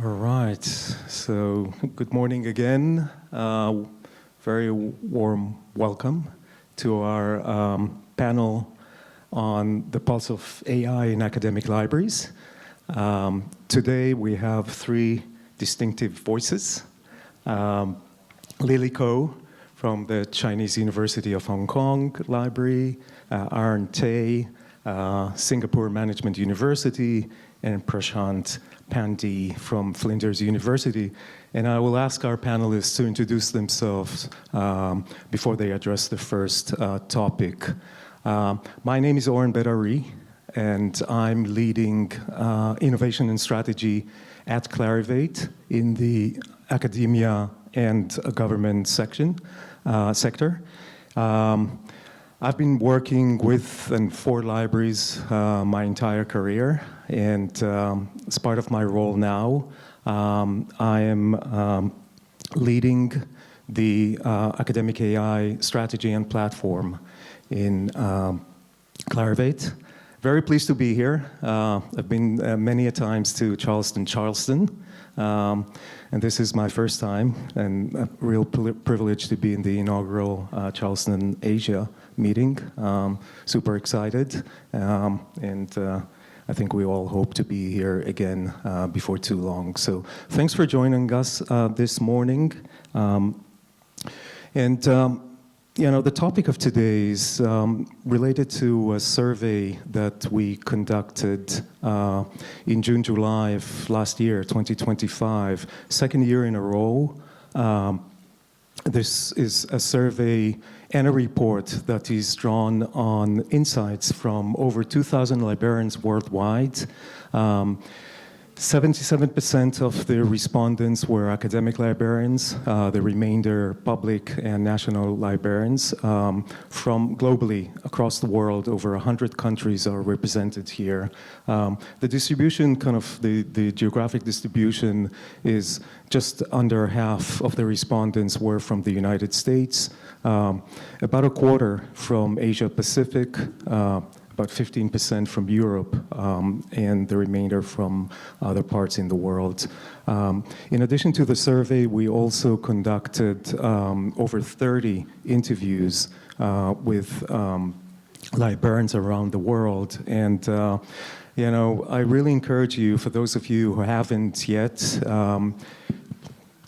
All right, so good morning again. Very warm welcome to our panel on the pulse of AI in academic libraries. Today we have three distinctive voices. Lily Ko from the Chinese University of Hong Kong Library, Aaron Tay, Singapore Management University, and Prashant Pandey from Flinders University. And I will ask our panelists to introduce themselves before they address the first topic. My name is Oren Bedari, and I'm leading innovation and strategy at Clarivate in the academia and government sector. I've been working with and for libraries my entire career, and as part of my role now, I am leading the academic AI strategy and platform in Clarivate. Very pleased to be here. I've been many a times to Charleston, and this is my first time, and a real privilege to be in the inaugural Charleston Asia meeting. Super excited, and I think we all hope to be here again before too long. So thanks for joining us this morning. You know, the topic of today is related to a survey that we conducted in June, July of last year, 2025, second year in a row. This is a survey and a report that is drawn on insights from over 2,000 librarians worldwide. 77% of the respondents were academic librarians, the remainder public and national librarians from globally across the world. Over 100 countries are represented here. The distribution, the geographic distribution is just under half of the respondents were from the United States, about a quarter from Asia Pacific, about 15% from Europe, and the remainder from other parts in the world. In addition to the survey, we also conducted over 30 interviews with librarians around the world. And you know, I really encourage you, for those of you who haven't yet,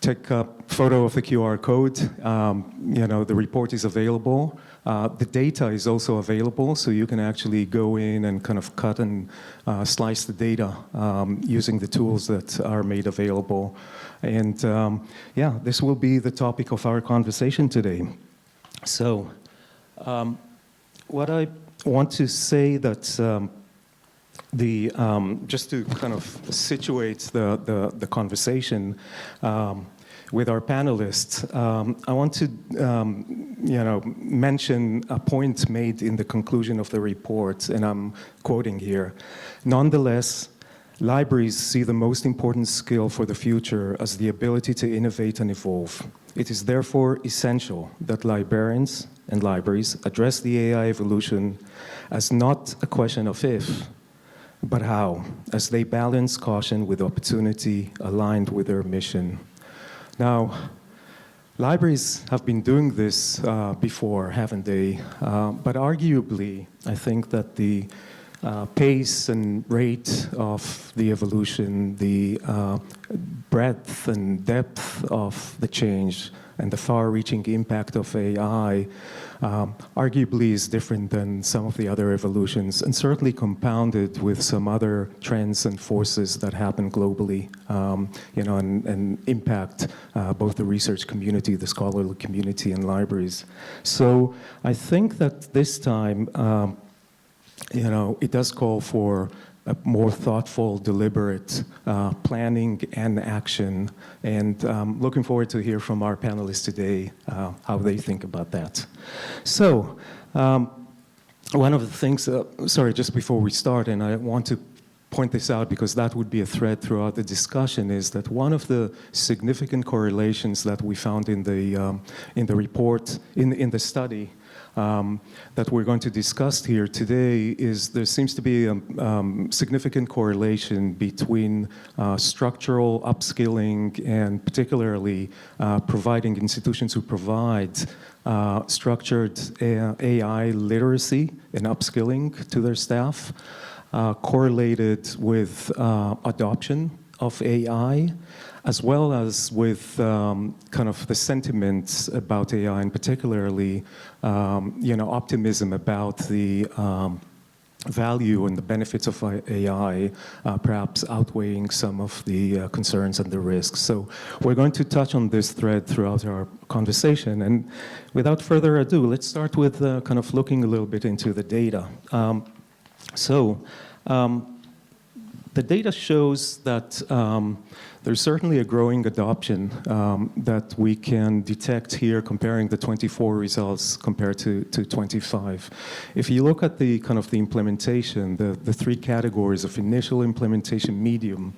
take a photo of the QR code. You know, the report is available. The data is also available, so you can actually go in and kind of cut and slice the data using the tools that are made available. And yeah, this will be the topic of our conversation today. So what I want to say that just to kind of situate the conversation with our panelists, I want to you know, mention a point made in the conclusion of the report, and I'm quoting here. Nonetheless, libraries see the most important skill for the future as the ability to innovate and evolve. It is therefore essential that librarians and libraries address the AI evolution as not a question of if, but how, as they balance caution with opportunity aligned with their mission. Now, libraries have been doing this before, haven't they? But arguably, I think that the pace and rate of the evolution, the breadth and depth of the change, and the far-reaching impact of AI arguably is different than some of the other evolutions, and certainly compounded with some other trends and forces that happen globally, you know, and impact both the research community, the scholarly community, and libraries. So I think that this time, you know, it does call for a more thoughtful, deliberate planning and action. And looking forward to hear from our panelists today how they think about that. So one of the things, sorry, just before we start, and I want to point this out because that would be a thread throughout the discussion, is that one of the significant correlations that we found in the report, in the study, that we're going to discuss here today is there seems to be a significant correlation between structural upskilling and particularly providing institutions who provide structured AI literacy and upskilling to their staff, correlated with adoption of AI, as well as with kind of the sentiments about AI, and particularly, optimism about the value and the benefits of AI, perhaps outweighing some of the concerns and the risks. So we're going to touch on this thread throughout our conversation. And without further ado, let's start with kind of looking a little bit into the data. The data shows that there's certainly a growing adoption that we can detect here comparing the 24 results compared to 25. If you look at the kind of the implementation, the three categories of initial implementation, medium,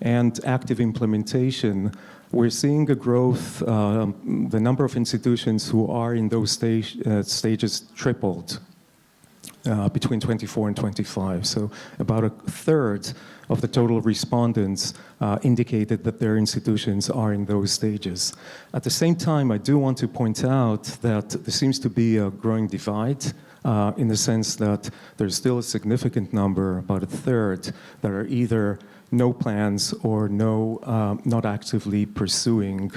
and active implementation, we're seeing a growth. The number of institutions who are in those stages tripled between 24 and 25. So about a third of the total respondents indicated that their institutions are in those stages. At the same time, I do want to point out that there seems to be a growing divide in the sense that there's still a significant number, about a third, that are either no plans or not actively pursuing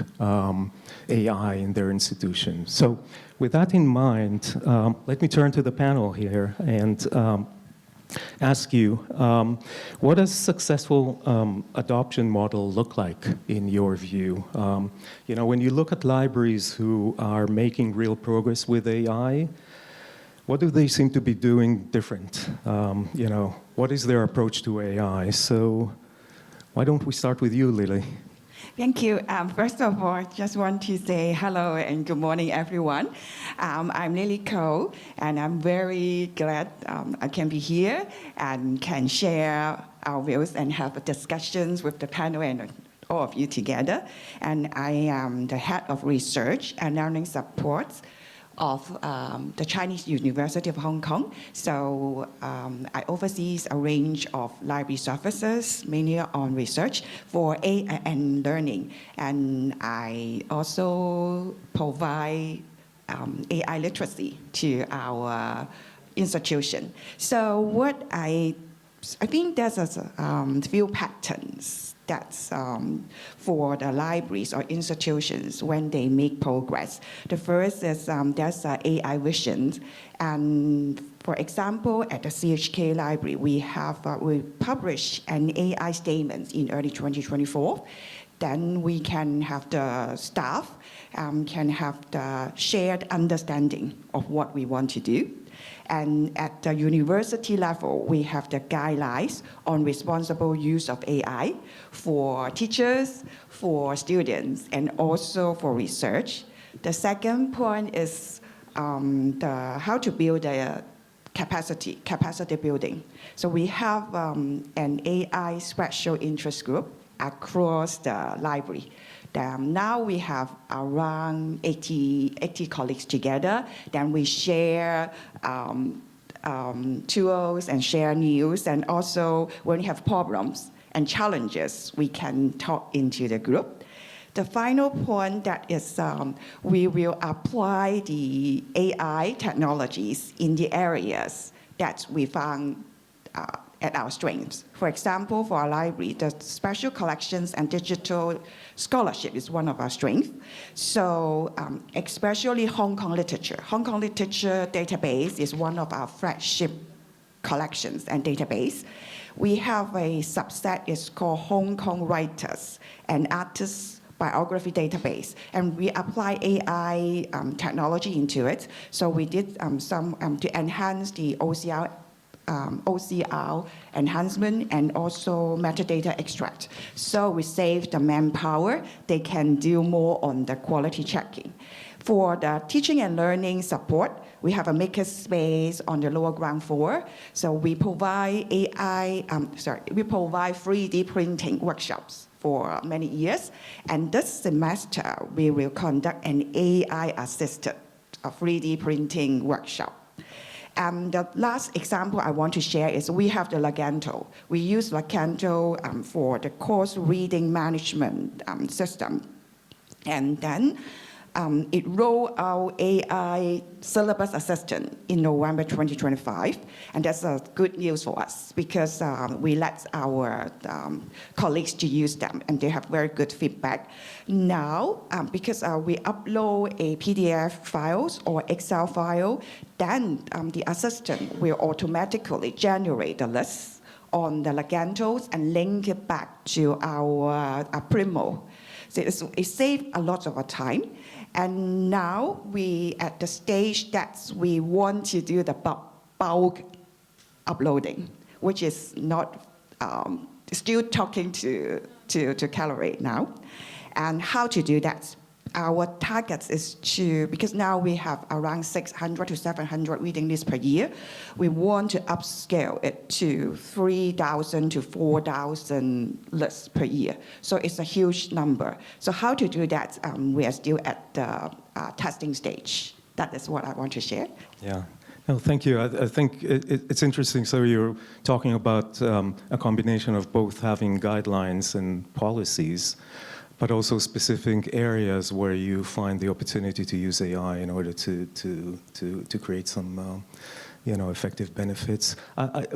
AI in their institution. So with that in mind, let me turn to the panel here and ask you, what does successful adoption model look like in your view? When you look at libraries who are making real progress with AI, what do they seem to be doing different? What is their approach to AI? So why don't we start with you, Lily? Thank you. First of all, I just want to say hello and good morning, everyone. I'm Lily Ko, and I'm very glad I can be here and can share our views and have discussions with the panel and all of you together. And I am the head of research and learning support of the Chinese University of Hong Kong. So I oversee a range of library services, mainly on research for AI and learning. And I also provide AI literacy to our institution. So what I think there's a few patterns that's for the libraries or institutions when they make progress. The first is there's AI vision. And for example, at the CHK library, we published an AI statement in early 2024. Then we can have the staff can have the shared understanding of what we want to do. And at the university level, we have the guidelines on responsible use of AI for teachers, for students, and also for research. The second point is how to build a capacity building. So we have an AI special interest group across the library. Now we have around 80 colleagues together. Then we share tools and share news. And also when we have problems and challenges, we can talk into the group. The final point that is we will apply the AI technologies in the areas that we found at our strengths. For example, for our library, the special collections and digital scholarship is one of our strengths. So especially Hong Kong literature. Hong Kong literature database is one of our flagship collections and database. We have a subset, it's called Hong Kong Writers and Artists Biography Database, and we apply AI technology into it. So we did some to enhance the OCR enhancement and also metadata extract. So we save the manpower. They can do more on the quality checking. For the teaching and learning support, we have a maker space on the lower ground floor. So we provide we provide 3D printing workshops for many years. And this semester, we will conduct an AI-assisted a 3D printing workshop. And the last example I want to share is we have the Leganto. We use Leganto for the course reading management system. And then it rolled out AI syllabus assistant in November 2025. And that's good news for us because we let our colleagues to use them and they have very good feedback. Now, because we upload a PDF files or Excel file, then the assistant will automatically generate the list on the Legantos and link it back to our Primo. So it saves a lot of our time. And now we at the stage that we want to do the bulk uploading, which is not still talking to Clarivate now. And how to do that? Our target is because now we have around 600 to 700 reading lists per year, we want to upscale it to 3,000 to 4,000 lists per year. So it's a huge number. So how to do that? We are still at the testing stage. That is what I want to share. Yeah. No, thank you. I think it's interesting. So you're talking about a combination of both having guidelines and policies, but also specific areas where you find the opportunity to use AI in order to create some effective benefits.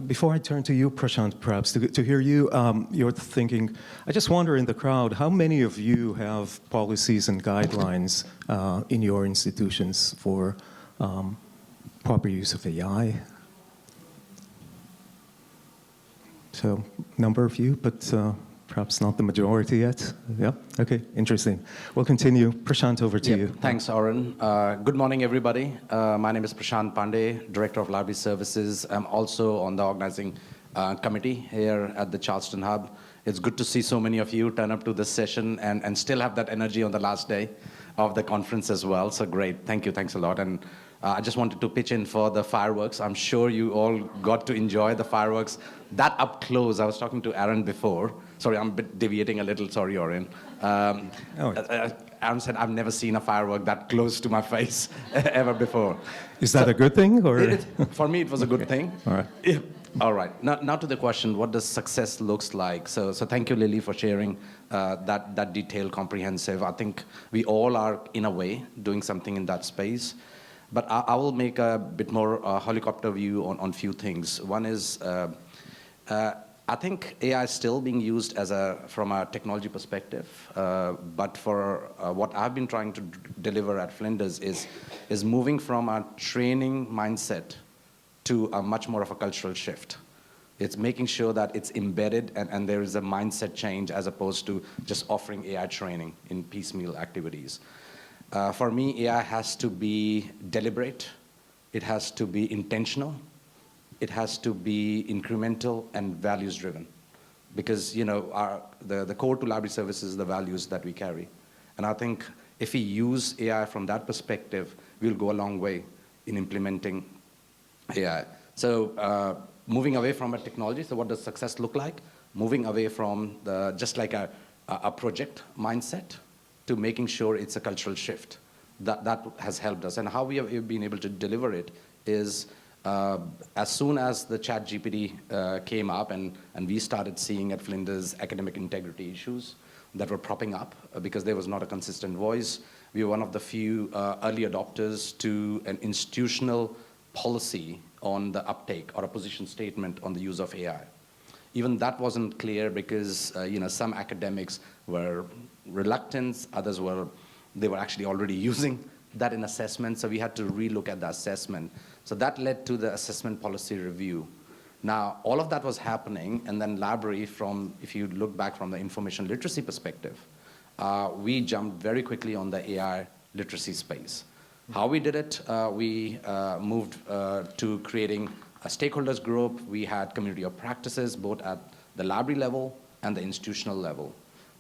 Before I turn to you, Prashant, perhaps to hear you, you're thinking, I just wonder in the crowd, how many of you have policies and guidelines in your institutions for proper use of AI? So, number of you, but perhaps not the majority yet. Yeah, okay, interesting. We'll continue. Prashant, over to you. Thanks, Oren. Good morning, everybody. My name is Prashant Pandey, Director of Library Services. I'm also on the organizing committee here at the Charleston Hub. It's good to see so many of you turn up to this session and still have that energy on the last day of the conference as well. So great, thank you, thanks a lot. And I just wanted to pitch in for the fireworks. I'm sure you all got to enjoy the fireworks that up close. I was talking to Aaron before. Sorry, I'm a bit deviating a little. Sorry, Oren. Aaron said, I've never seen a firework that close to my face ever before. Is that a good thing? Or? For me, it was a good thing. All right. Yeah. All right. Now to the question, what does success looks like? So thank you, Lily, for sharing that detailed, comprehensive. I think we all are, in a way, doing something in that space. But I will make a bit more helicopter view on few things. One is, I think AI is still being used from a technology perspective, but for what I've been trying to deliver at Flinders is moving from a training mindset to a much more of a cultural shift. It's making sure that it's embedded and there is a mindset change as opposed to just offering AI training in piecemeal activities. For me, AI has to be deliberate, it has to be intentional, it has to be incremental and values-driven. Because the core to library services is the values that we carry. And I think if we use AI from that perspective, we'll go a long way in implementing AI. So moving away from a technology, so what does success look like? Moving away from just like a project mindset to making sure it's a cultural shift. That has helped us. And how we have been able to deliver it is as soon as the ChatGPT came up and we started seeing at Flinders academic integrity issues that were propping up because there was not a consistent voice, we were one of the few early adopters to an institutional policy on the uptake or a position statement on the use of AI. Even that wasn't clear because some academics were reluctant, others were actually already using that in assessment, so we had to relook at the assessment. So that led to the assessment policy review. Now, all of that was happening, and then library, if you look back from the information literacy perspective, we jumped very quickly on the AI literacy space. How we did it, we moved to creating a stakeholders group. We had community of practices, both at the library level and the institutional level.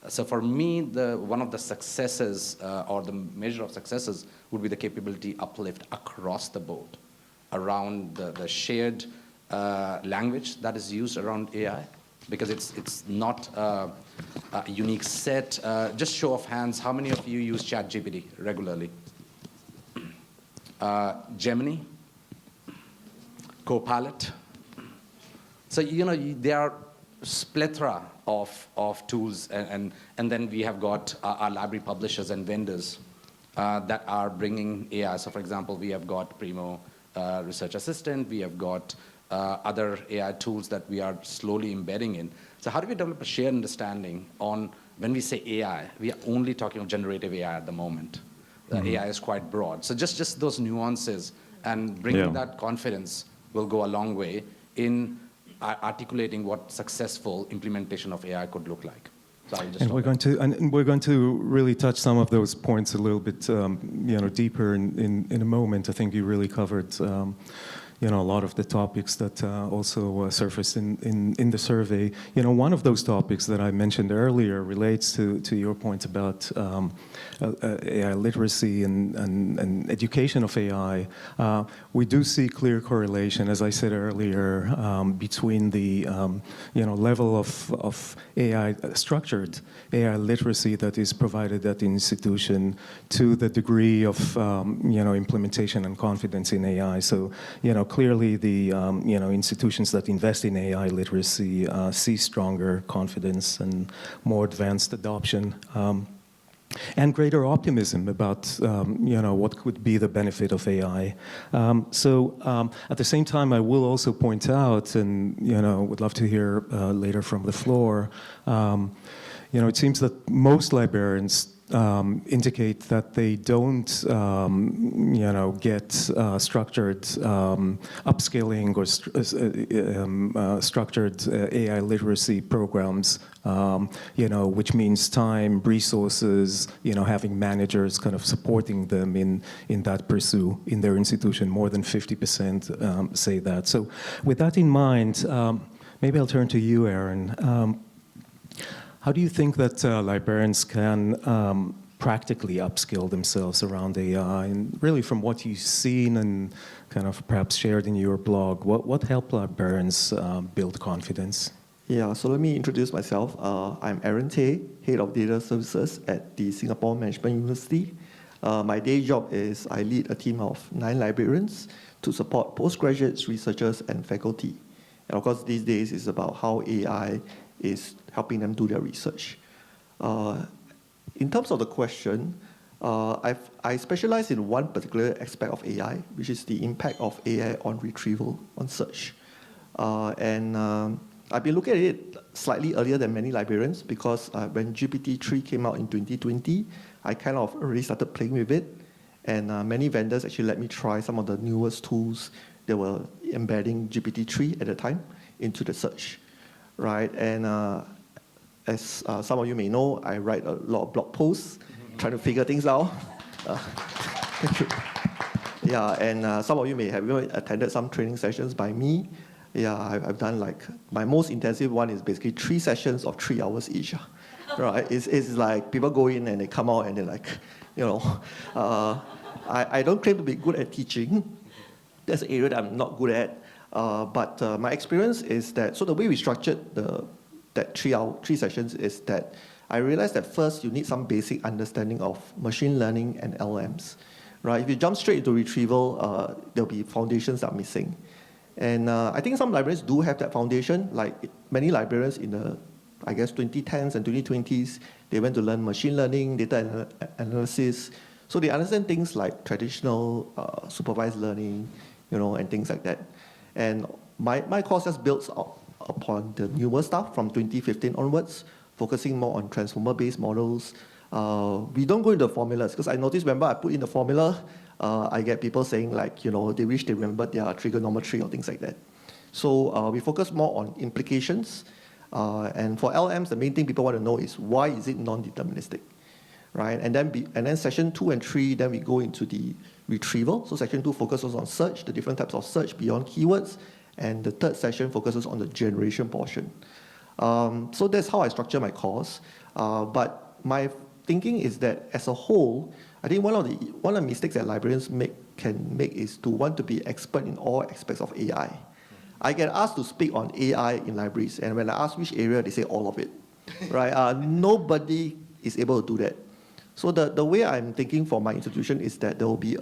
So for me, one of the successes or the measure of successes would be the capability uplift across the board around the shared language that is used around AI, because it's not a unique set. Just show of hands, how many of you use ChatGPT regularly? Gemini, Copilot. So, there are plethora of tools, and then we have got our library publishers and vendors that are bringing AI. So, for example, we have got Primo Research Assistant, we have got other AI tools that we are slowly embedding in. So how do we develop a shared understanding on, when we say AI, we are only talking of generative AI at the moment. AI is quite broad. So just those nuances and bringing that confidence will go a long way in articulating what successful implementation of AI could look like. So I'll just and we're going to really touch some of those points a little bit, deeper in a moment. I think you really covered, a lot of the topics that also surfaced in the survey. One of those topics that I mentioned earlier relates to your point about AI literacy and education of AI. We do see clear correlation, as I said earlier, between the level of AI structured AI literacy that is provided at the institution to the degree of implementation and confidence in AI. So clearly the institutions that invest in AI literacy see stronger confidence and more advanced adoption. And greater optimism about what could be the benefit of AI. At the same time, I will also point out, and would love to hear later from the floor, it seems that most librarians indicate that they don't, get structured upskilling or structured AI literacy programs, which means time, resources, having managers kind of supporting them in that pursuit in their institution. More than 50% say that. So with that in mind, maybe I'll turn to you, Aaron. How do you think that librarians can practically upskill themselves around AI? And really from what you've seen and kind of perhaps shared in your blog, what helped librarians build confidence? Yeah, so let me introduce myself. I'm Aaron Tay, Head of Data Services at the Singapore Management University. My day job is I lead a team of 9 librarians to support postgraduates, researchers, and faculty. And of course, these days it's about how AI is helping them do their research. In terms of the question, I specialize in one particular aspect of AI, which is the impact of AI on retrieval, on search. I've been looking at it slightly earlier than many librarians because when GPT-3 came out in 2020, I kind of already started playing with it. And many vendors actually let me try some of the newest tools that were embedding GPT-3 at the time into the search. Right, and as some of you may know, I write a lot of blog posts trying to figure things out. Thank you. Yeah, and some of you may have even attended some training sessions by me. Yeah, I've done my most intensive one is basically 3 sessions of 3 hours each. Right, it's like people go in and they come out and they're like, I don't claim to be good at teaching. That's an area that I'm not good at. But my experience is that, so the way we structured that 3 sessions is that I realized that first you need some basic understanding of machine learning and LLMs. Right? If you jump straight into retrieval, there'll be foundations that are missing. And I think some librarians do have that foundation, like many librarians in the, 2010s and 2020s, they went to learn machine learning, data analysis. So they understand things like traditional supervised learning, and things like that. And my course just builds upon the newer stuff from 2015 onwards, focusing more on transformer-based models. We don't go into formulas, because I noticed whenever I put in the formula, I get people saying they wish they remembered their trigonometry or things like that. So we focus more on implications. And for LMs, the main thing people want to know is why is it non-deterministic? Right? And then session 2 and 3, then we go into the retrieval. So section 2 focuses on search, the different types of search beyond keywords. And the third session focuses on the generation portion. So that's how I structure my course. But my thinking is that as a whole, I think one of the mistakes that librarians can make is to want to be expert in all aspects of AI. I get asked to speak on AI in libraries, and when I ask which area, they say all of it. Right? Nobody is able to do that. So the way I'm thinking for my institution is that there will be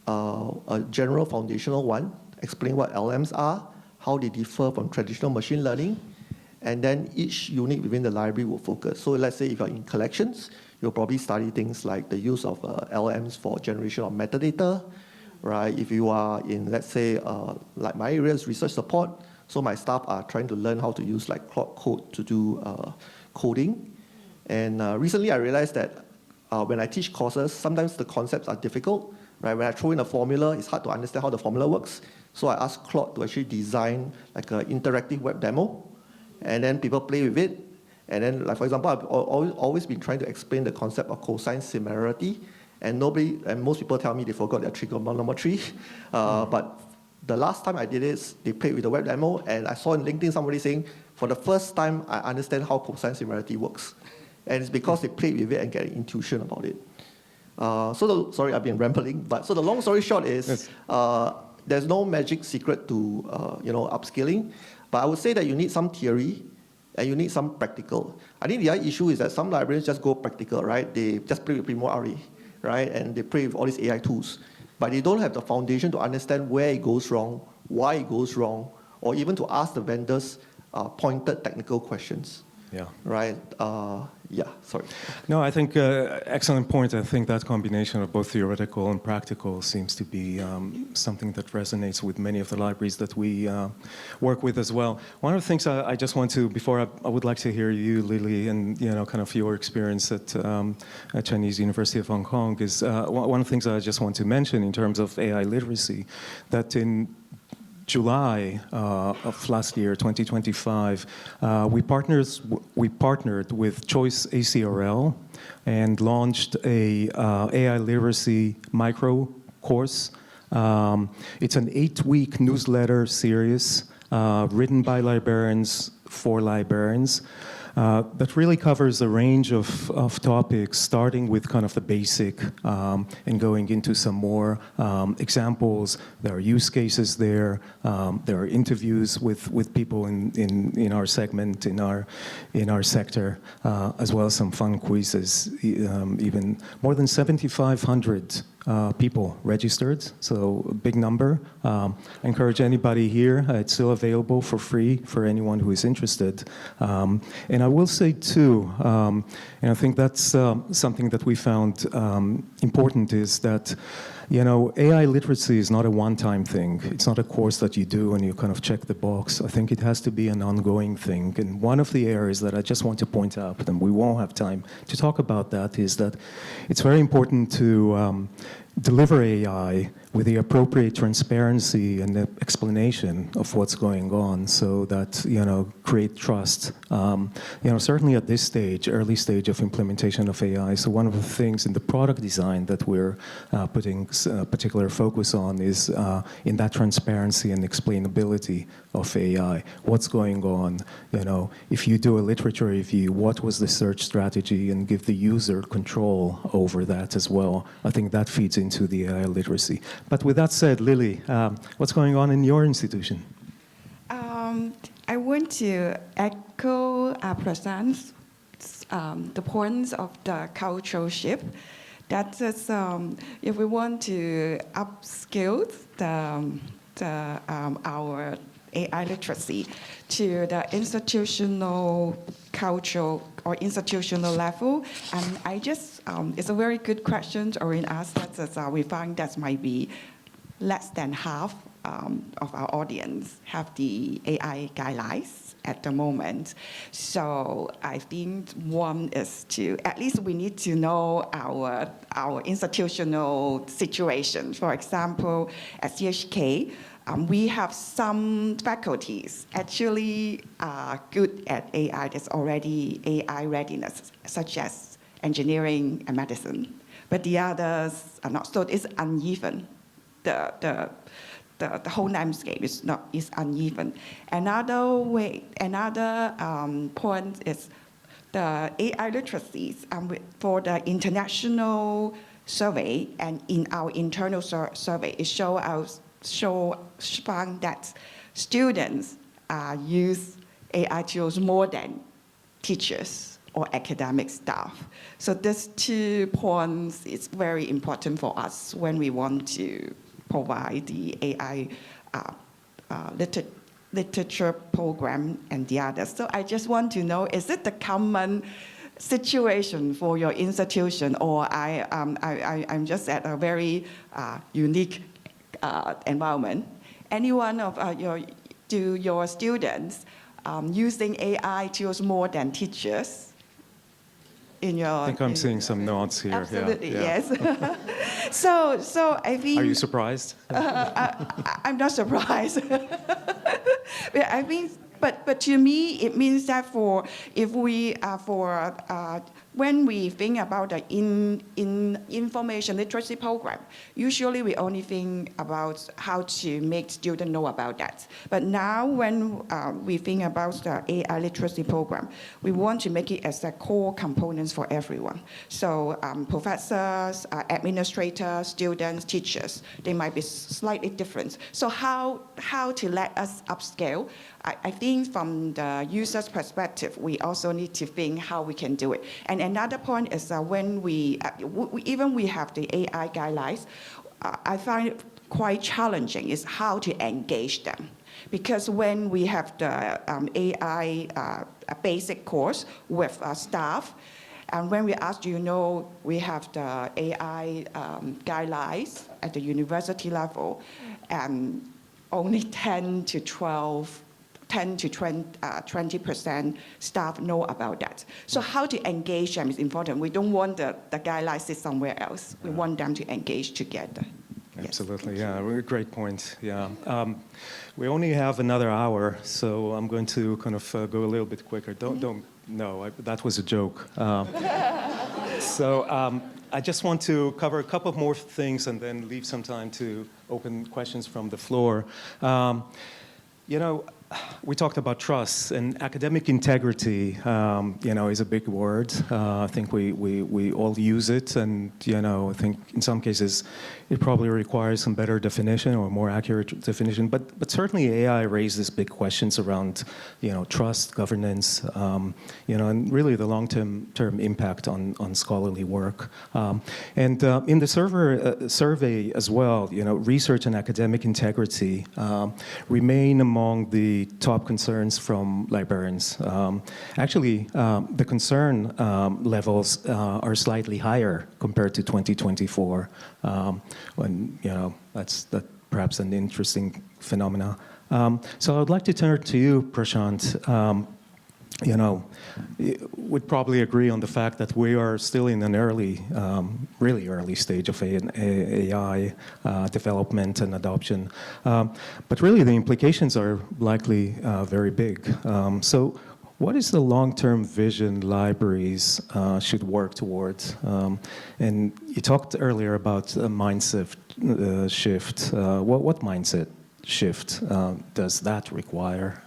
a general foundational one, explain what LMs are, how they differ from traditional machine learning, and then each unit within the library will focus. So let's say if you're in collections, you'll probably study things like the use of LMs for generation of metadata, right? If you are in, let's say, like my area is research support, so my staff are trying to learn how to use like Claude Code to do coding. And recently I realized that when I teach courses, sometimes the concepts are difficult, right? When I throw in a formula, it's hard to understand how the formula works. So I asked Claude to actually design like an interactive web demo, and then people play with it. And then, like for example, I've always been trying to explain the concept of cosine similarity, and most people tell me they forgot their trigonometry. But the last time I did it, they played with the web demo, and I saw on LinkedIn somebody saying, for the first time, I understand how cosine similarity works. And it's because they played with it and get an intuition about it. Sorry, I've been rambling, but so the long story short is, yes. There's no magic secret to upskilling, but I would say that you need some theory and you need some practical. I think the other issue is that some librarians just go practical, right? They just play with Primo RE, right? And they play with all these AI tools, but they don't have the foundation to understand where it goes wrong, why it goes wrong, or even to ask the vendors pointed technical questions. Yeah. Right. Yeah. Sorry. No, I think excellent point. I think that combination of both theoretical and practical seems to be something that resonates with many of the libraries that we work with as well. One of the things I just want to, before I would like to hear you, Lily, and kind of your experience at Chinese University of Hong Kong is one of the things I just want to mention in terms of AI literacy, that in July of last year, 2025, we partnered with Choice ACRL and launched a AI literacy micro course. It's an 8-week newsletter series written by librarians for librarians. That really covers a range of topics, starting with kind of the basic and going into some more examples. There are use cases there. There are interviews with people in our segment, in our sector, as well as some fun quizzes. Even more than 7,500 people registered, so a big number. I encourage anybody here. It's still available for free for anyone who is interested. And I will say too, and I think that's something that we found important, is that AI literacy is not a one-time thing. It's not a course that you do and you kind of check the box. I think it has to be an ongoing thing. And one of the areas that I just want to point out, and we won't have time to talk about that, is that it's very important to deliver AI with the appropriate transparency and the explanation of what's going on, so that create trust. Certainly at this stage, early stage of implementation of AI. So one of the things in the product design that we're putting particular focus on is in that transparency and explainability of AI. What's going on? If you do a literature review, what was the search strategy, and give the user control over that as well. I think that feeds into the AI literacy. But with that said, Lily, what's going on in your institution? I want to echo Prasant's the points of the cultural shift. That is, if we want to upskill our AI literacy to the institutional, cultural, or institutional level, and it's a very good question to orient us. That we find that might be less than half of our audience have the AI guidelines at the moment. So I think one is at least we need to know our institutional situation. For example, at CHK, we have some faculties actually are good at AI. There's already AI readiness, such as engineering and medicine. But the others are not. So it's uneven. The whole landscape is uneven. Another point is the AI literacies for the international survey and in our internal survey, it found that students use AI tools more than teachers. or academic staff. So these 2 points is very important for us when we want to provide the AI literature program and the others. So I just want to know, is it the common situation for your institution, or I'm just at a very unique environment? Any one of your students using AI tools more than teachers? I think I'm seeing some nods here. Absolutely, yeah. yes. so I think. Are you surprised? I'm not surprised. I mean, but to me, it means that when we think about the information literacy program, usually we only think about how to make students know about that. But now when we think about the AI literacy program, we want to make it as a core component for everyone. So professors, administrators, students, teachers, they might be slightly different. So how to let us upscale? I think from the user's perspective, we also need to think how we can do it. And another point is when we have the AI guidelines, I find it quite challenging is how to engage them. Because when we have the AI basic course with staff, and when we ask, we have the AI guidelines at the university level, and only 10 to 20% staff know about that. So how to engage them is important. We don't want the guidelines sit somewhere else. We want them to engage together. Absolutely, yeah, great point, yeah. We only have another hour, so I'm going to kind of go a little bit quicker. That was a joke. I just want to cover a couple more things and then leave some time to open questions from the floor. We talked about trust, and academic integrity, is a big word. I think we all use it, and I think in some cases it probably requires some better definition or more accurate definition. But certainly AI raises big questions around, trust, governance, and really the long-term impact on scholarly work. In the survey as well, research and academic integrity remain among the top concerns from librarians. Actually, the concern levels are slightly higher compared to 2024, when that's perhaps an interesting phenomena. So I'd like to turn to you, Prashant. Would probably agree on the fact that we are still in an really early stage of AI development and adoption. But really the implications are likely very big. So what is the long-term vision libraries should work towards? And you talked earlier about a mindset shift. What mindset shift does that require?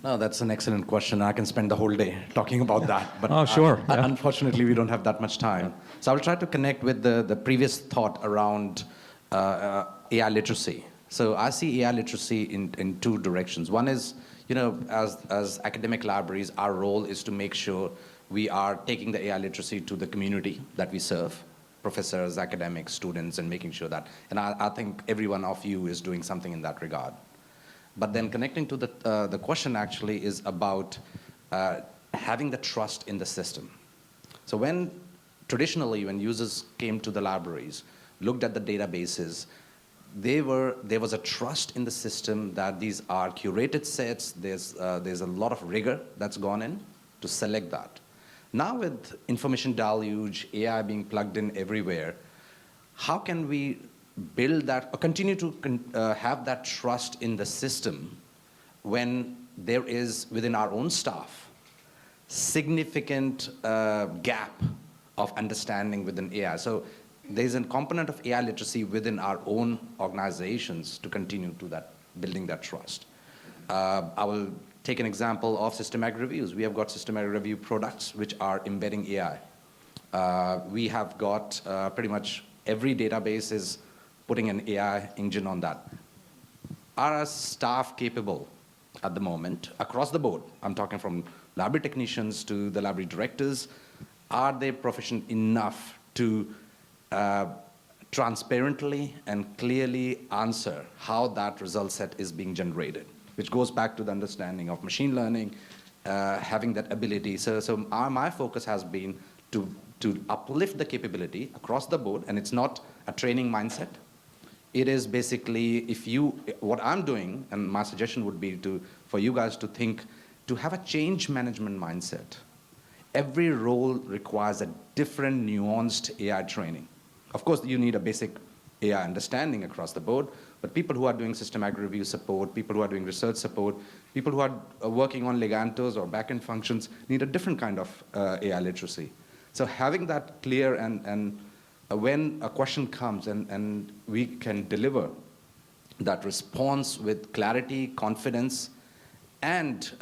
No, that's an excellent question. I can spend the whole day talking about that. But sure. Yeah. Unfortunately, we don't have that much time. So I'll try to connect with the previous thought around AI literacy. So I see AI literacy in 2 directions. One is, as academic libraries, our role is to make sure we are taking the AI literacy to the community that we serve, professors, academics, students, and making sure that. And I think every one of you is doing something in that regard. But then connecting to the question actually is about having the trust in the system. So traditionally, when users came to the libraries, looked at the databases, there was a trust in the system that these are curated sets. There's a lot of rigor that's gone in to select that. Now with information deluge, AI being plugged in everywhere, how can we build that or continue to have that trust in the system when there is within our own staff significant gap of understanding within AI? So there's a component of AI literacy within our own organizations to continue to building that trust. I will take an example of systematic reviews. We have got systematic review products which are embedding AI. We have got pretty much every database is putting an AI engine on that. Are our staff capable at the moment, across the board, I'm talking from library technicians to the library directors, are they proficient enough to transparently and clearly answer how that result set is being generated, which goes back to the understanding of machine learning, having that ability. My focus has been to uplift the capability across the board, and it's not a training mindset. It is basically, what I'm doing, and my suggestion would be for you guys to think, to have a change management mindset. Every role requires a different nuanced AI training. Of course, you need a basic AI understanding across the board, but people who are doing systematic review support, people who are doing research support, people who are working on legantos or backend functions need a different kind of AI literacy. So having that clear and when a question comes and we can deliver that response with clarity, confidence, and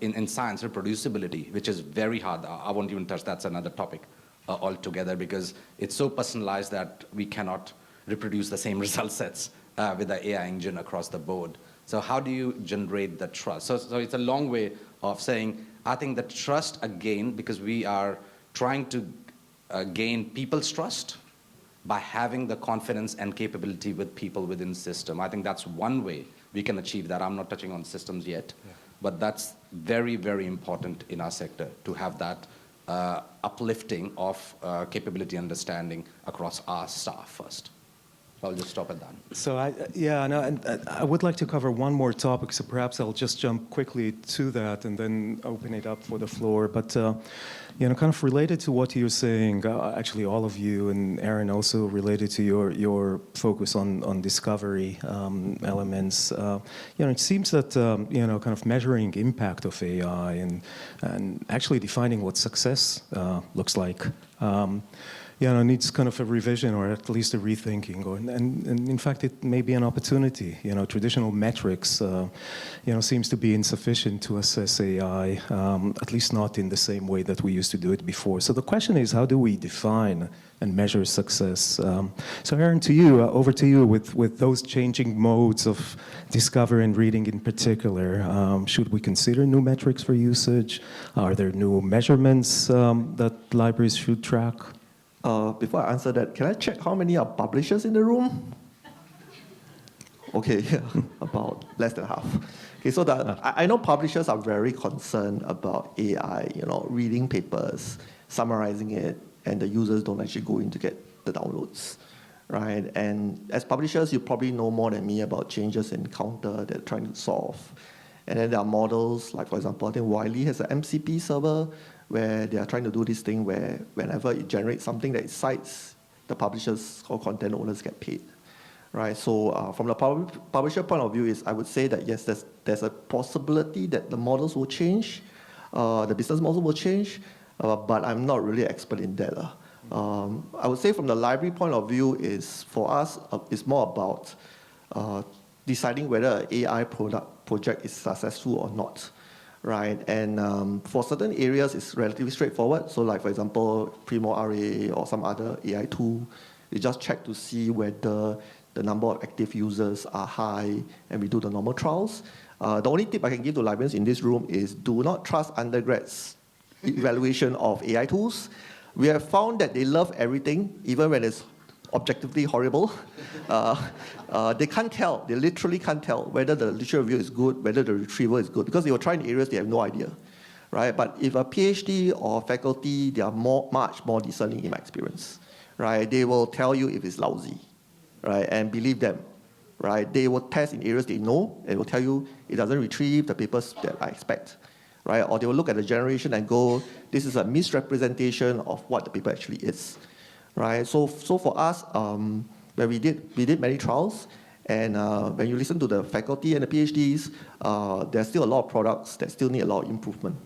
in science, reproducibility, which is very hard. I won't even touch, that's another topic altogether, because it's so personalized that we cannot reproduce the same result sets with the AI engine across the board. So how do you generate the trust? So it's a long way of saying, I think the trust again, because we are trying to gain people's trust by having the confidence and capability with people within the system. I think that's one way we can achieve that. I'm not touching on systems yet, but that's very, very important in our sector to have that uplifting of capability understanding across our staff first. So I'll just stop at that. So I would like to cover one more topic, so perhaps I'll just jump quickly to that and then open it up for the floor. But kind of related to what you're saying, actually all of you, and Aaron also related to your focus on discovery elements. It seems that kind of measuring impact of AI and actually defining what success looks like. Needs kind of a revision or at least a rethinking. And in fact, it may be an opportunity. Traditional metrics, seems to be insufficient to assess AI, at least not in the same way that we used to do it before. So the question is, how do we define and measure success? So Aaron, over to you with those changing modes of discovery and reading in particular. Should we consider new metrics for usage? Are there new measurements that libraries should track? Before I answer that, can I check how many are publishers in the room? Okay, about less than half. Okay, so I know publishers are very concerned about AI, reading papers, summarizing it, and the users don't actually go in to get the downloads, right? And as publishers, you probably know more than me about changes in Counter they're trying to solve. And then there are models, like for example, I think Wiley has an MCP server where they are trying to do this thing where whenever it generates something that it cites, the publishers or content owners get paid, right? So from the publisher point of view, I would say that yes, there's a possibility that the models will change, the business model will change, but I'm not really expert in that. I would say from the library point of view for us, it's more about deciding whether an AI project is successful or not. Right, and for certain areas, it's relatively straightforward. So like, for example, Primo RA or some other AI tool, you just check to see whether the number of active users are high, and we do the normal trials. The only tip I can give to librarians in this room is do not trust undergrads' evaluation of AI tools. We have found that they love everything, even when it's objectively horrible. They can't tell, they literally can't tell whether the literature review is good, whether the retrieval is good, because they will try in areas they have no idea, right? But if a PhD or faculty, they are much more discerning in my experience, right? They will tell you if it's lousy, right? And believe them, right? They will test in areas they know, and will tell you it doesn't retrieve the papers that I expect, right? Or they will look at the generation and go, this is a misrepresentation of what the paper actually is. Right, so for us, where we did many trials, and when you listen to the faculty and the PhDs, there's still a lot of products that still need a lot of improvement,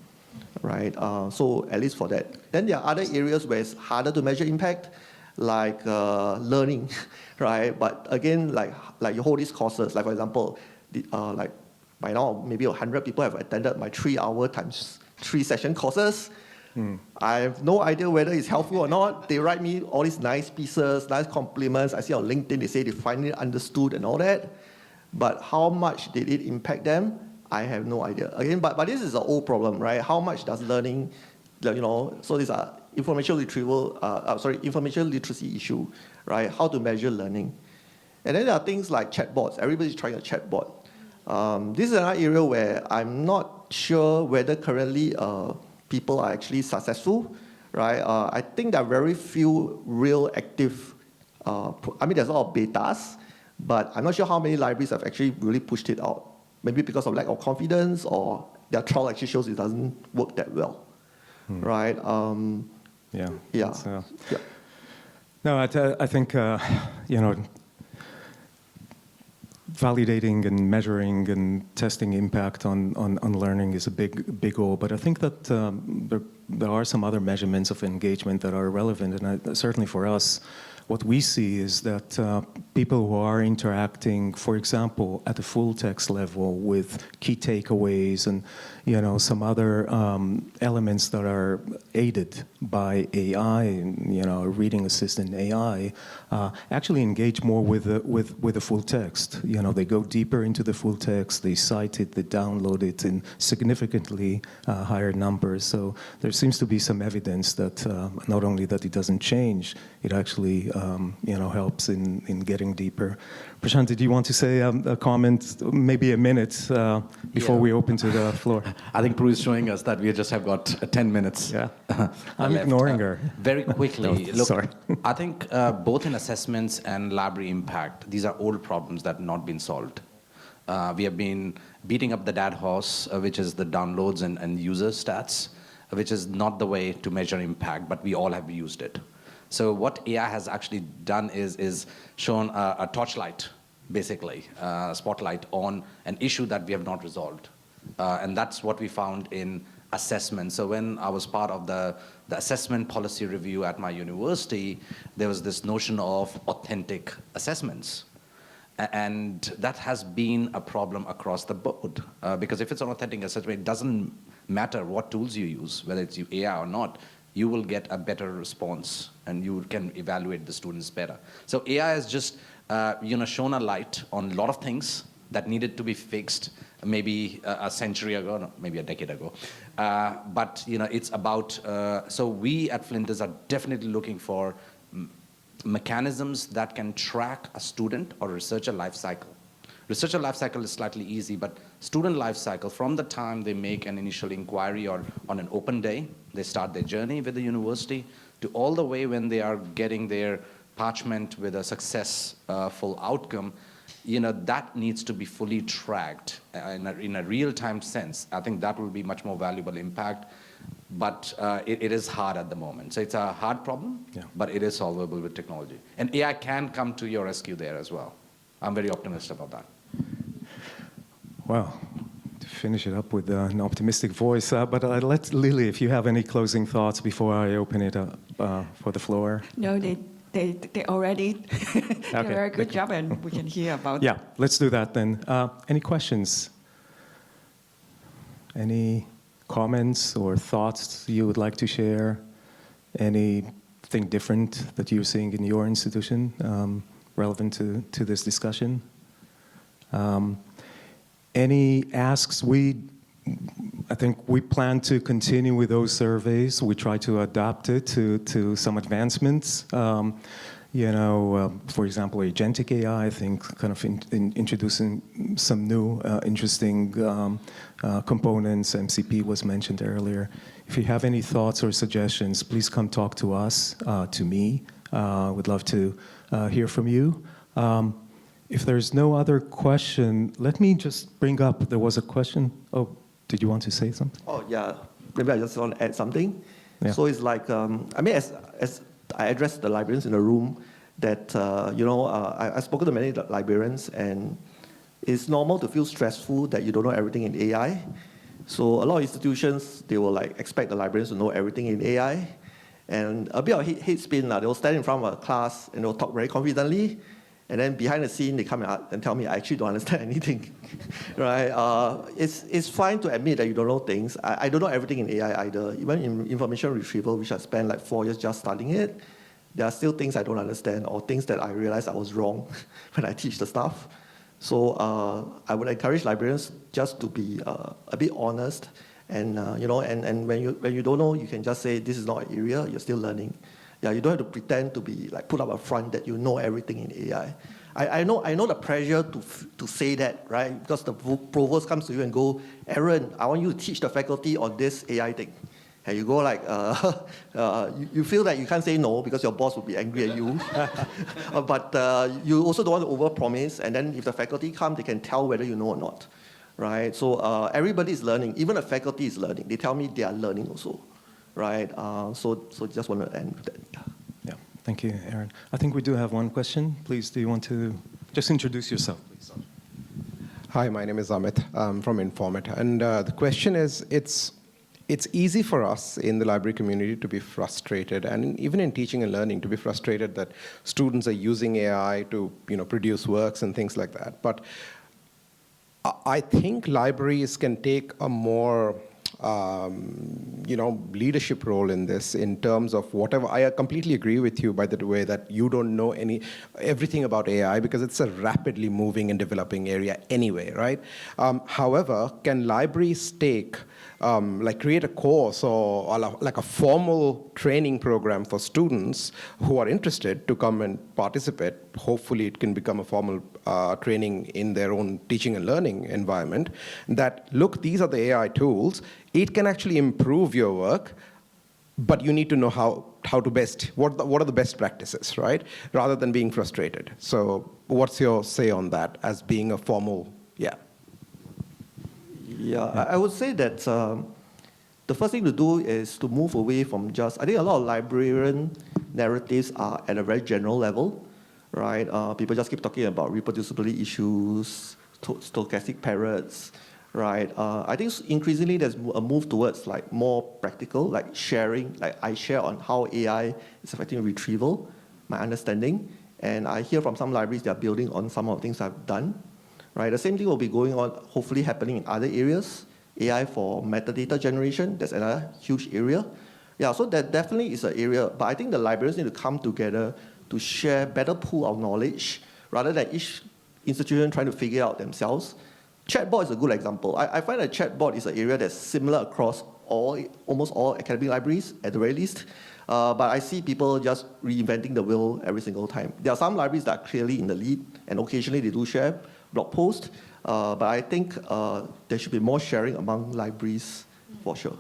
right? So at least for that. Then there are other areas where it's harder to measure impact, like learning, right? But again, like you hold these courses, like for example, like by now maybe 100 people have attended my 3-hour times 3-session courses. I have no idea whether it's helpful or not. They write me all these nice pieces, nice compliments. I see on LinkedIn, they say they finally understood and all that. But how much did it impact them? I have no idea. Again, but this is an old problem, right? How much does learning, so these are information literacy issue, right? How to measure learning. And then there are things like chatbots. Everybody's trying a chatbot. This is another area where I'm not sure whether currently people are actually successful, right? I think there are very few real active, there's a lot of betas, but I'm not sure how many libraries have actually really pushed it out. Maybe because of lack of confidence, or their trial actually shows it doesn't work that well, right? Yeah. Yeah. No, I think, validating and measuring and testing impact on learning is a big goal. But I think that there are some other measurements of engagement that are relevant. And certainly for us, what we see is that people who are interacting, for example, at the full text level with key takeaways and some other elements that are aided by AI and a reading assistant AI, actually engage more with the full text. They go deeper into the full text, they cite it, they download it in significantly higher numbers. So there seems to be some evidence that not only that it doesn't change, it actually helps in getting deeper. Prashant, did you want to say a comment, maybe a minute before we open to the floor? I think Prue is showing us that we just have got 10 minutes. Yeah, I'm ignoring her. Very quickly, No, look, sorry. I think both in assessments and library impact, these are old problems that have not been solved. We have been beating up the dead horse, which is the downloads and user stats, which is not the way to measure impact, but we all have used it. So what AI has actually done is shown a torchlight, basically, a spotlight on an issue that we have not resolved. And that's what we found in assessment. So when I was part of the assessment policy review at my university, there was this notion of authentic assessments. And that has been a problem across the board. Because if it's an authentic assessment, it doesn't matter what tools you use, whether it's AI or not, you will get a better response and you can evaluate the students better. So AI has just shone a light on a lot of things that needed to be fixed maybe a century ago, no, maybe a decade ago. But it's about, so we at Flinders are definitely looking for mechanisms that can track a student or researcher life cycle. Researcher life cycle is slightly easy, but student life cycle, from the time they make an initial inquiry or on an open day, they start their journey with the university, to all the way when they are getting their parchment with a successful outcome, that needs to be fully tracked in a real-time sense. I think that will be much more valuable impact, but it is hard at the moment. So it's a hard problem, but it is solvable with technology. And AI can come to your rescue there as well. I'm very optimistic about that. Well, to finish it up with an optimistic voice, but I'd let Lily, if you have any closing thoughts before I open it up for the floor. No, they already did a very good job, and we can hear about. Yeah, let's do that then. Any questions? Any comments or thoughts you would like to share? Anything different that you're seeing in your institution relevant to this discussion? Any asks? I think we plan to continue with those surveys. We try to adapt it to some advancements. For example, agentic AI, I think, kind of introducing some new interesting components. MCP was mentioned earlier. If you have any thoughts or suggestions, please come talk to us, to me. We'd love to hear from you. If there's no other question, let me just bring up, there was a question. Oh, did you want to say something? Oh, yeah. Maybe I just want to add something. Yeah. So it's like, as I address the librarians in the room, that, I've spoken to many librarians, and it's normal to feel stressful that you don't know everything in AI. So a lot of institutions, they will expect the librarians to know everything in AI. And a bit of hate spin, they will stand in front of a class and they'll talk very confidently. And then behind the scene, they come and tell me, I actually don't understand anything, right? It's fine to admit that you don't know things. I don't know everything in AI either. Even in information retrieval, which I spent 4 years just studying it, there are still things I don't understand or things that I realized I was wrong when I teach the stuff. So I would encourage librarians just to be a bit honest, and and when you don't know, you can just say this is not an area, you're still learning. Yeah, you don't have to pretend to be like put up a front that you know everything in AI. I know the pressure to say that, right? Because the provost comes to you and go, Aaron, I want you to teach the faculty on this AI thing. And you go like, you feel that you can't say no because your boss will be angry at you. But you also don't want to overpromise. And then if the faculty come, they can tell whether you know or not, right? So everybody is learning. Even the faculty is learning. They tell me they are learning also, right? So just want to end with that. Yeah, thank you, Aaron. I think we do have one question. Please, do you want to just introduce yourself, please? Hi, my name is Amit. I'm from Informit. And the question is, it's easy for us in the library community to be frustrated, and even in teaching and learning, to be frustrated that students are using AI to produce works and things like that. But I think libraries can take a more leadership role in this, in terms of whatever. I completely agree with you, by the way, that you don't know everything about AI because it's a rapidly moving and developing area anyway, right? However, can libraries create a course or like a formal training program for students who are interested to come and participate? Hopefully it can become a formal training in their own teaching and learning environment, that look, these are the AI tools, it can actually improve your work, but you need to know how to best, what are the best practices, right? Rather than being frustrated. So what's your say on that as being a formal, Yeah, I would say that the first thing to do is to move away from I think a lot of librarian narratives are at a very general level, right? People just keep talking about reproducibility issues, stochastic parrots, right? I think increasingly there's a move towards like more practical, like sharing, like I share on how AI is affecting retrieval, my understanding, and I hear from some libraries they're building on some of the things I've done. Right, the same thing will be going on, hopefully happening in other areas. AI for metadata generation, that's another huge area. Yeah, so that definitely is an area, but I think the librarians need to come together to share, better pool of knowledge, rather than each institution trying to figure it out themselves. Chatbot is a good example. I find that chatbot is an area that's similar across almost all academic libraries, at the very least. But I see people just reinventing the wheel every single time. There are some libraries that are clearly in the lead, and occasionally they do share blog post, but I think there should be more sharing among libraries for sure.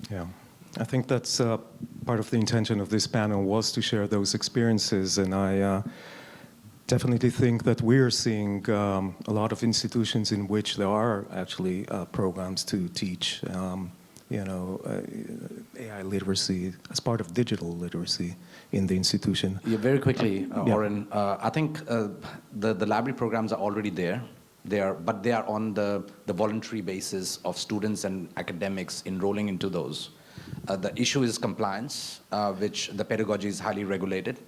Yeah, I think that's part of the intention of this panel, was to share those experiences, and I definitely think that we're seeing a lot of institutions in which there are actually programs to teach AI literacy as part of digital literacy in the institution. Yeah, very quickly, Yeah. Oren, I think the library programs are already there. But they are on the voluntary basis of students and academics enrolling into those. The issue is compliance, which the pedagogy is highly regulated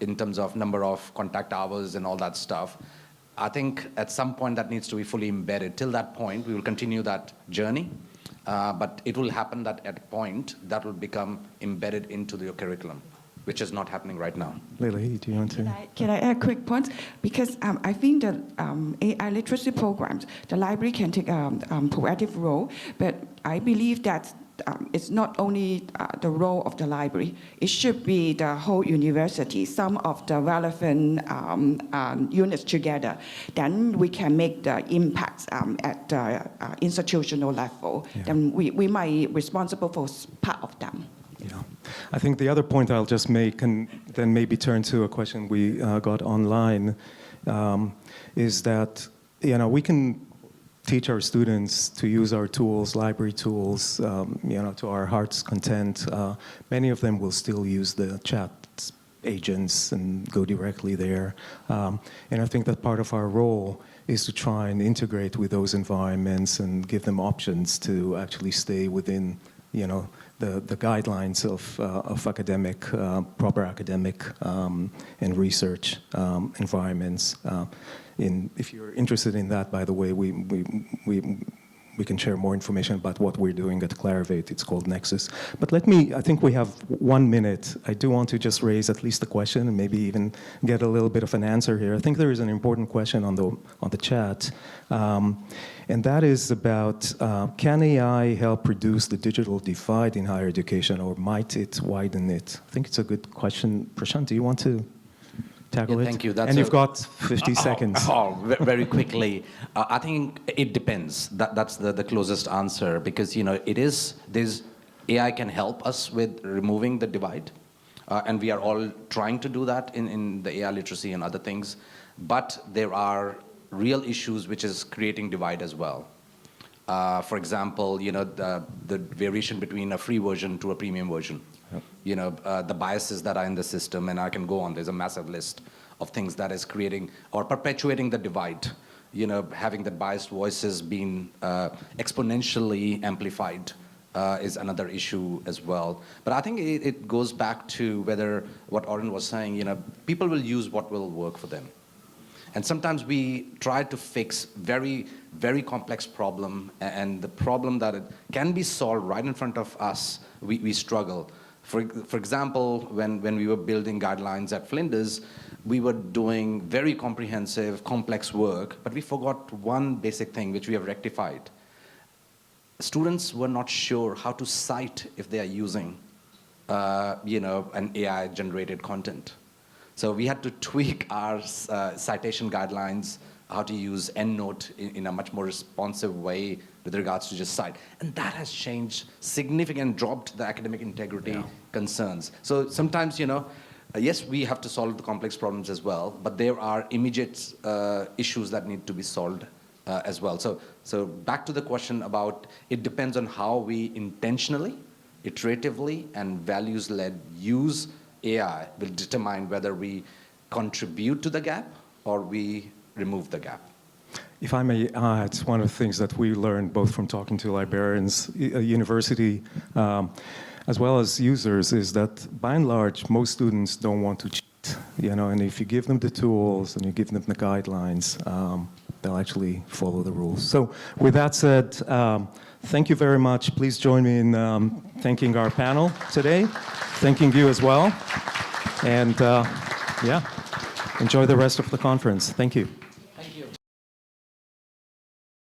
in terms of number of contact hours and all that stuff. I think at some point that needs to be fully embedded. Till that point, we will continue that journey. But it will happen that at a point that will become embedded into your curriculum, which is not happening right now. Lily, do you want to? Can I add a quick point? Because I think that AI literacy programs, the library can take a proactive role, but I believe that it's not only the role of the library. It should be the whole university, some of the relevant units together. Then we can make the impacts at the institutional level. Yeah. Then we might be responsible for part of them. Yeah. I think the other point I'll just make, and then maybe turn to a question we got online, is that we can teach our students to use our tools, library tools, to our heart's content. Many of them will still use the chat agents and go directly there. And I think that part of our role is to try and integrate with those environments and give them options to actually stay within, the guidelines of academic, proper academic and research environments. If you're interested in that, by the way, we we can share more information about what we're doing at Clarivate. It's called Nexus. But I think we have 1 minute. I do want to just raise at least a question and maybe even get a little bit of an answer here. I think there is an important question on the chat, and that is about, can AI help reduce the digital divide in higher education, or might it widen it? I think it's a good question. Prashant, do you want to tackle it? Thank you. And you've got 50 seconds. Very quickly. I think it depends. That's the closest answer, because AI can help us with removing the divide, and we are all trying to do that in the AI literacy and other things. But there are real issues which is creating divide as well. For example, the variation between a free version to a premium version. Yep. The biases that are in the system, and I can go on. There's a massive list of things that is creating or perpetuating the divide. Having the biased voices being exponentially amplified is another issue as well. But I think it goes back to whether what Oren was saying. People will use what will work for them. And sometimes we try to fix very, very complex problem, and the problem that it can be solved right in front of us, we struggle. For example, when we were building guidelines at Flinders, we were doing very comprehensive, complex work, but we forgot one basic thing which we have rectified. Students were not sure how to cite if they are using, an AI-generated content. So we had to tweak our citation guidelines, how to use EndNote in a much more responsive way with regards to just cite. And that has changed significantly, dropped the academic integrity concerns. So sometimes, yes, we have to solve the complex problems as well, but there are immediate issues that need to be solved as well. So back to the question about, it depends on how we intentionally, iteratively, and values-led use AI will determine whether we contribute to the gap or we remove the gap. If I may add, one of the things that we learned both from talking to librarians, university, as well as users, is that by and large, most students don't want to cheat. And if you give them the tools and you give them the guidelines, they'll actually follow the rules. So with that said, thank you very much. Please join me in thanking our panel today, thanking you as well. And enjoy the rest of the conference. Thank you.